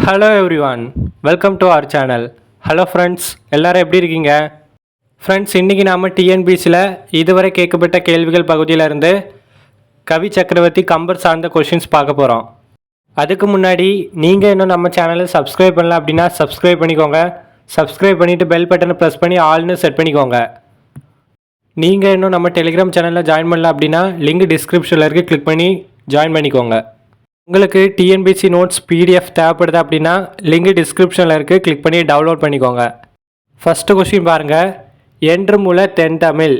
Hello everyone, welcome to our channel. Hello friends, எல்லோரும் எப்படி இருக்கீங்க? ஃப்ரெண்ட்ஸ், இன்றைக்கி நாம் டிஎன்பிசியில் இதுவரை கேட்கப்பட்ட கேள்விகள் பகுதியிலேருந்து கவி சக்கரவர்த்தி கம்பர் சார்ந்த கொஷின்ஸ் பார்க்க போகிறோம். அதுக்கு முன்னாடி நீங்கள் இன்னும் நம்ம சேனலை சப்ஸ்கிரைப் பண்ணல அப்படின்னா சப்ஸ்கிரைப் பண்ணிக்கோங்க. சப்ஸ்கிரைப் பண்ணிவிட்டு பெல் பட்டனை ப்ரெஸ் பண்ணி ஆல்னு செட் பண்ணிக்கோங்க. நீங்கள் இன்னும் நம்ம டெலிகிராம் சேனலில் ஜாயின் பண்ணல அப்படின்னா லிங்க் டிஸ்கிரிப்ஷனில் இருக்குது, கிளிக் பண்ணி ஜாயின் பண்ணிக்கோங்க. உங்களுக்கு டிஎன்பிசி நோட்ஸ் பிடிஎஃப் தேவைப்படுது அப்படின்னா லிங்க் டிஸ்கிரிப்ஷனில் இருக்குது, கிளிக் பண்ணி டவுன்லோட் பண்ணிக்கோங்க. ஃபஸ்ட்டு கொஸ்டின் பாருங்கள். என்றுமுல தென்தமிழ்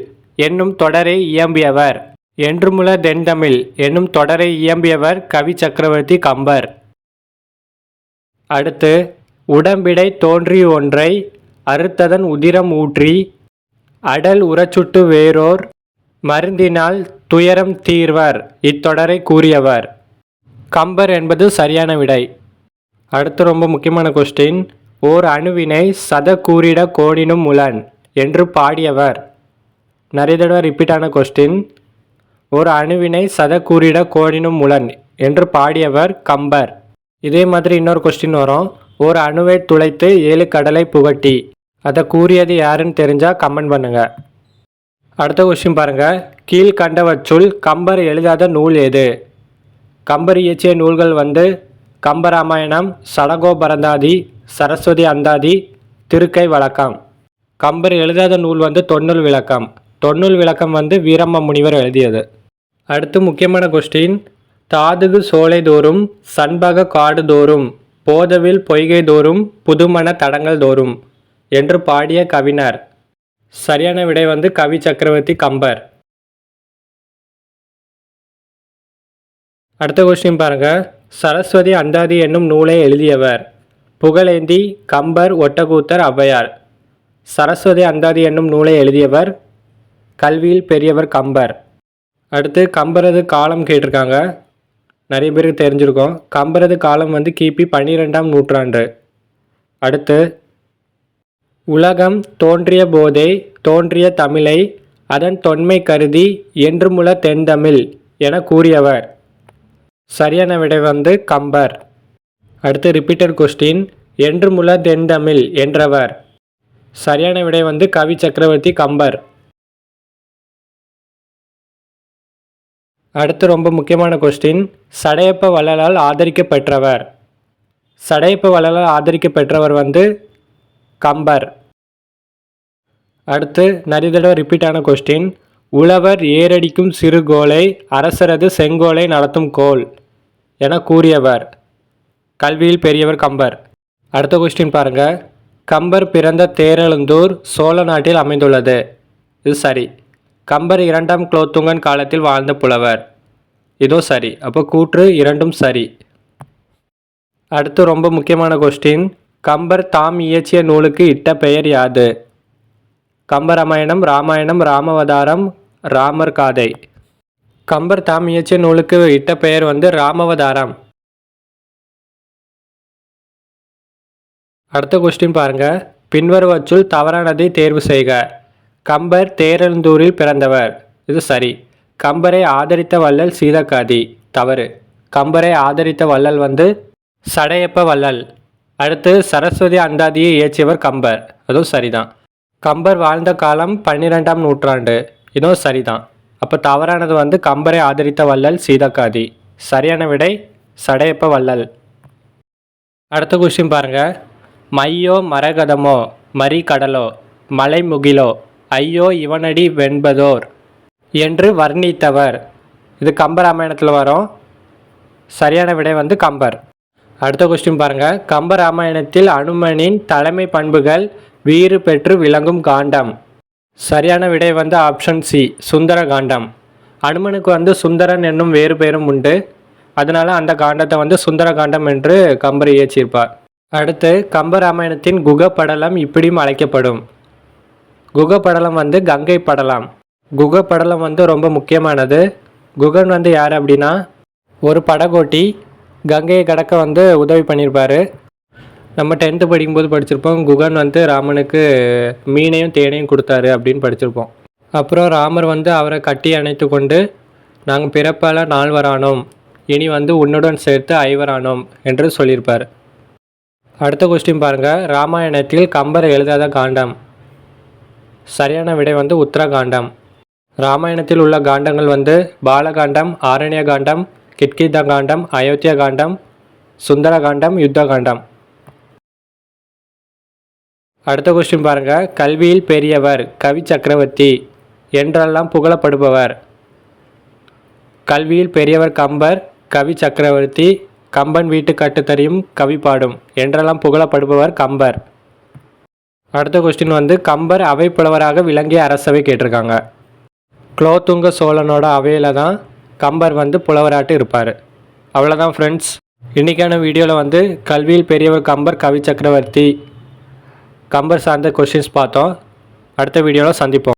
என்னும் தொடரை இயம்பியவர். என்றுமுல தென்தமிழ் என்னும் தொடரை இயம்பியவர் கவி சக்கரவர்த்தி கம்பர். அடுத்து, உடம்பிடை தோன்றி ஒன்றை அறுத்ததன் உதிரம் ஊற்றி அடல் உரச்சுட்டு வேறோர் மருந்தினால் துயரம் தீர்வர் இத்தொடரை கூறியவர். கம்பர் என்பது சரியான விடை. அடுத்து ரொம்ப முக்கியமான கொஸ்டின். ஓர் அணுவினை சத கூறிட கோடினும் முலன் என்று பாடியவர். நிறைய தடவை ரிப்பீட்டான கொஸ்டின். ஒரு அணுவினை சத கூறிட கோடினும் முலன் என்று பாடியவர் கம்பர். இதே மாதிரி இன்னொரு கொஸ்டின் வரும். ஒரு அணுவை துளைத்து 7 கடலை புகட்டி. அதை கூறியது யாருன்னு தெரிஞ்சால் கமெண்ட் பண்ணுங்கள். அடுத்த கொஸ்டின் பாருங்கள். கீழ்கண்டவற்றுள் கம்பர் எழுதாத நூல் எது? கம்பர் இயற்றிய நூல்கள் கம்பராமாயணம், சடகோபரந்தாதி, சரஸ்வதி அந்தாதி, திருக்கை வழக்கம். கம்பர் எழுதாத நூல் தொன்னூல் விளக்கம். தொன்னூல் விளக்கம் வீரம்ம முனிவர் எழுதியது. அடுத்து முக்கியமான கொஸ்டின். தாதுகு சோலை தோறும் சண்பக காடு தோறும் போதவில் பொய்கை தோறும் புதுமண தடங்கள் தோறும் என்று பாடிய கவிஞர். சரியான விடை கவி சக்கரவர்த்தி கம்பர். அடுத்த கொஸ்டின் பாருங்கள். சரஸ்வதி அந்தாதி என்னும் நூலை எழுதியவர். புகழேந்தி, கம்பர், ஒட்டக்கூத்தர், ஔவையார். சரஸ்வதி அந்தாதி என்னும் நூலை எழுதியவர் கல்வியில் பெரியவர் கம்பர். அடுத்து, கம்பரது காலம் கேட்டிருக்காங்க. நிறைய பேருக்கு தெரிஞ்சிருக்கும். கம்பரது காலம் கிபி 12ஆம் நூற்றாண்டு. அடுத்து, உலகம் தோன்றிய போதே தோன்றிய தமிழை அதன் தொன்மை கருதி என்றுமுல தென்தமிழ் என கூறியவர். சரியான விடை கம்பர். அடுத்து ரிப்பீட்டட் கொஸ்டின். என்றுமுல தென்தமிழ் என்றவர். சரியான விடை கவி சக்கரவர்த்தி கம்பர். அடுத்து ரொம்ப முக்கியமான கொஸ்டின். சடையப்ப வள்ளலால் ஆதரிக்கப்பெற்றவர். சடையப்ப வள்ளலால் ஆதரிக்கப்பெற்றவர் கம்பர். அடுத்து நிறைய தடவை ரிப்பீட்டான கொஸ்டின். உழவர் ஏரடிக்கும் சிறுகோலை அரசரது செங்கோலை நடத்தும் கோல் என கூறியவர். கல்வியில் பெரியவர் கம்பர். அடுத்த கொஸ்டின் பாருங்கள். கம்பர் பிறந்த தேரெழுந்தூர் சோழ நாட்டில் அமைந்துள்ளது. இது சரி. கம்பர் 2ஆம் குலோத்துங்கன் காலத்தில் வாழ்ந்த புலவர். இதோ சரி. அப்போ கூற்று இரண்டும் சரி. அடுத்து ரொம்ப முக்கியமான கொஸ்டின். கம்பர் தாம் இயற்றிய நூலுக்கு இட்ட பெயர் யாது? கம்பராமாயணம், ராமாயணம், ராமவதாரம், ராமர் காதை. கம்பர் தாம் இயற்றிய நூலுக்கு இட்ட பெயர் ராமவதாரம். அடுத்த கொஸ்டின் பாருங்க. பின்வருவற்றுள் தவறானதை தேர்வு செய்க. கம்பர் தேரெழுந்தூரில் பிறந்தவர். இது சரி. கம்பரை ஆதரித்த வள்ளல் சீதக்காதி. தவறு. கம்பரை ஆதரித்த வள்ளல் சடையப்ப வள்ளல். அடுத்து, சரஸ்வதி அந்தாதியை இயற்றியவர் கம்பர். அதுவும் சரிதான். கம்பர் வாழ்ந்த காலம் 12ஆம் நூற்றாண்டு. இதுவும் சரிதான். அப்போ தவறானது கம்பரை ஆதரித்த வள்ளல் சீதக்காதி. சரியான விடை சடையப்ப வள்ளல். அடுத்த கொஸ்டின் பாருங்கள். மையோ மரகதமோ மரி கடலோ மலை முகிலோ ஐயோ இவனடி வெண்பதோர் என்று வர்ணித்தவர். இது கம்பராமாயணத்தில் வரும். சரியான விடை கம்பர். அடுத்த கொஸ்டின் பாருங்கள். கம்பராமாயணத்தில் அனுமனின் தலைமை பண்புகள் வீறு பெற்று விளங்கும் காண்டம். சரியான விடை ஆப்ஷன் சி, சுந்தர காண்டம். அனுமனுக்கு சுந்தரன் என்னும் வேறு பெயரும் உண்டு. அதனால் அந்த காண்டத்தை சுந்தர காண்டம் என்று கம்பர் இயற்றியிருப்பார். அடுத்து, கம்பராமாயணத்தின் குகப்படலம் இப்படியும் அழைக்கப்படும். குகப்படலம் கங்கை படலம். குகப்படலம் ரொம்ப முக்கியமானது. குகன் யார் அப்படின்னா ஒரு படகோட்டி. கங்கையை கடக்க உதவி பண்ணியிருப்பார். நம்ம 10th படிக்கும்போது படிச்சிருப்போம். குகன் ராமனுக்கு மீனையும் தேனையும் கொடுத்தாரு அப்படின்னு படிச்சிருப்போம். அப்புறம் ராமர் அவரை கட்டி அணைத்து கொண்டு நாங்கள் பிறப்பால் 4வரானோம், இனி உன்னுடன் சேர்த்து 5வரானோம் என்று சொல்லியிருப்பார். அடுத்த கொஸ்டின் பாருங்கள். ராமாயணத்தில் கம்பர் எழுதாத காண்டம். சரியான விடை வந்து உத்தரகாண்டம். ராமாயணத்தில் உள்ள காண்டங்கள் வந்து பாலகாண்டம், ஆரண்ய காண்டம், கிட்கித்த காண்டம், அயோத்தியா காண்டம், சுந்தர காண்டம், யுத்த காண்டம். அடுத்த கொஸ்டின் பாருங்கள். கல்வியில் பெரியவர் கவி சக்கரவர்த்தி என்றெல்லாம் புகழப்படுபவர். கல்வியில் பெரியவர் கம்பர், கவி சக்கரவர்த்தி, கம்பன் வீட்டு கட்டுத்தறியும் கவி பாடும் என்றெல்லாம் புகழப்படுபவர் கம்பர். அடுத்த கொஸ்டின் வந்து கம்பர் அவை புலவராக விளங்கிய அரசவை கேட்டிருக்காங்க. குலோத்துங்க சோழனோட அவையில் தான் கம்பர் வந்து புலவராட்டு இருப்பார். அவ்வளோதான் ஃப்ரெண்ட்ஸ். இன்றைக்கான வீடியோவில் வந்து கல்வியில் பெரியவர் கம்பர், கவி சக்கரவர்த்தி, கம்பர் சார்ந்த கொஸ்டின்ஸ் பார்த்தோம். அடுத்த வீடியோவில் சந்திப்போம்.